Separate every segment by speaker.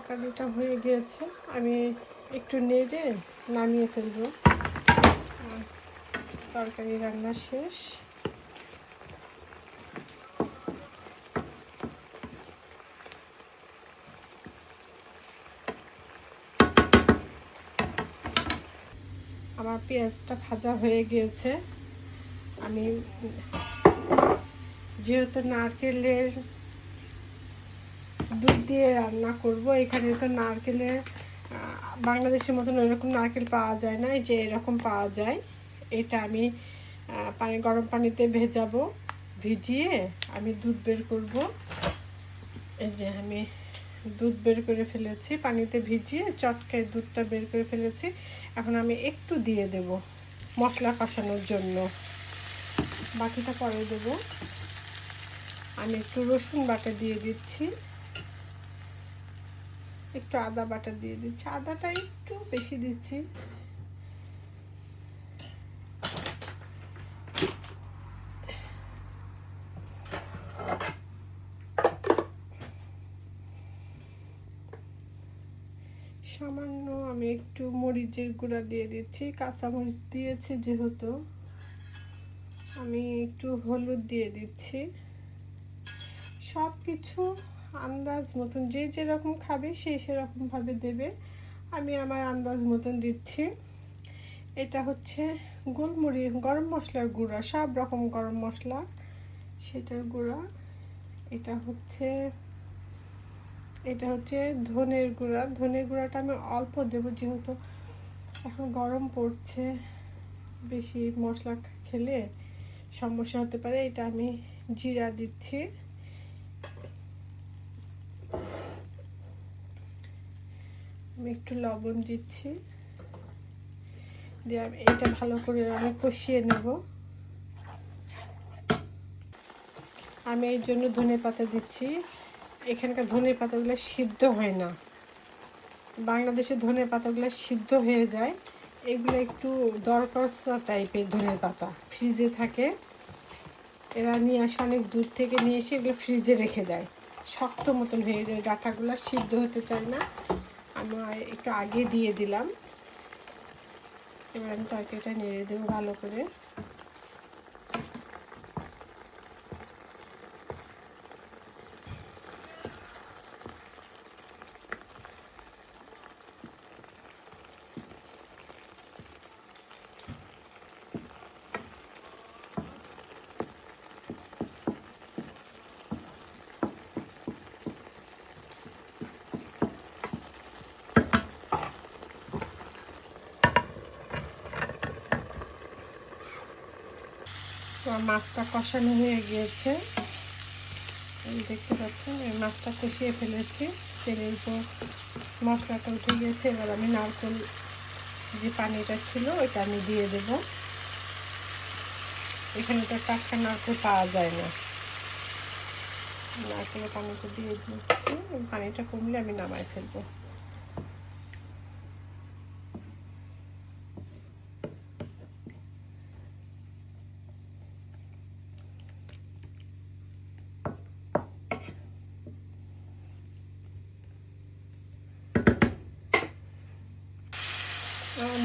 Speaker 1: তরকারিটা হয়ে গিয়েছে, আমি একটু নেড়ে নামিয়ে ফেলবো। তরকারি রান্না শেষ। আমার পেঁয়াজটা ভাজা হয়ে গিয়েছে। আমি যেহেতু নারকেলের দুধ দিয়ে রান্না করব, এখানে তো নারকেলের বাংলাদেশের মতন ওইরকম নারকেল পাওয়া যায় না, এই যে এরকম পাওয়া যায়। এটা আমি গরম পানিতে ভেজাবো, ভিজিয়ে আমি দুধ বের করব। এই যে আমি দুধ বের করে ফেলেছি, পানিতে ভিজিয়ে চটকায় দুধটা বের করে ফেলেছি। এখন আমি একটু দিয়ে দেব মশলা কষানোর জন্য, বাকিটা পরে দেব। আমি একটু রসুন বাটা দিয়ে দিচ্ছি, একটু আদা বাটা দিয়ে দিচ্ছি, আদাটা একটু বেশি দিচ্ছি। সামান্য আমি একটু মরিচের গুঁড়া দিয়ে দিচ্ছি, কাঁচামরিচ দিয়েছি যেহেতু। আমি একটু হলুদ দিয়ে দিচ্ছি। সব কিছু আন্দাজ মতন, যে যেরকম খাবে সে সেরকমভাবে দেবে। আমি আমার আন্দাজ মতন দিচ্ছি। এটা হচ্ছে গোলমরিচ, গরম মশলার গুঁড়া, সব রকম গরম মশলা সেটার গুঁড়া। এটা হচ্ছে ধনের গুঁড়া। ধনের গুঁড়াটা আমি অল্প দেবো, যেহেতু এখন গরম পড়ছে, বেশি মশলা খেলে সমস্যা হতে পারে। এটা আমি জিরা দিচ্ছি। আমি একটু লবণ দিচ্ছি, দিয়ে এটা ভালো করে আমি কষিয়ে নেব। আমি এই জন্য ধনেপাতা দিচ্ছি। এখানকার ধনেপাতাগুলো সিদ্ধ হয় না, বাংলাদেশের ধনেপাতাগুলো সিদ্ধ হয়ে যায়। এগুলো একটু দরকরচা টাইপের ধনেপাতা, ফ্রিজে থাকে। এরা নিয়ে আসে অনেক দূর থেকে, নিয়ে এসে এগুলো ফ্রিজে রেখে দেয়, শক্ত মতন হয়ে যায়, ডাঁটাগুলো সিদ্ধ হতে চায় না। আমি একটু আগে দিয়ে দিলাম। এবার আমি তরকারিটা নেড়ে দেবো ভালো করে। আমার মাছটা কষানো হয়ে গিয়েছে, দেখতে পাচ্ছেন। এই মাছটা কষিয়ে ফেলেছি, তেলের উপর মশলাটা উঠে গিয়েছে। এবার আমি নারকেল যে পানিটা ছিল ওইটা আমি দিয়ে দেব। এখানে তো টাটকা নারকেল পাওয়া যায় না। নারকেলের পানিটা দিয়ে দিচ্ছি, পানিটা কমলে আমি নামাই ফেলবো।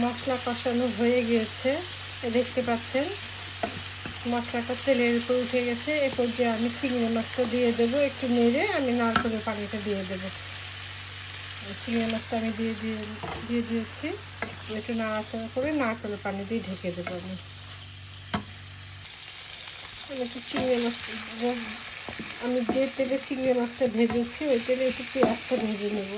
Speaker 1: মশলা কষানো হয়ে গিয়েছে, দেখতে পাচ্ছেন মশলাটা তেলের উপর উঠে গেছে। এরপর যে আমি চিংড়ি মাছটা দিয়ে দেবো, একটু নেড়ে আমি নারকেলের পানিটা দিয়ে দেবো। চিংড়ি মাছটা আমি দিয়ে দিয়েছি, একটু নাড়াচাড়া করে নারকেলের পানি দিয়ে ঢেকে দেবো। আমি একটু চিংড়ি মাছ, আমি যে তেলে চিংড়ি মাছটা ভেজেছি ওই তেলে একটু পেঁয়াজটা ভেজে নেব।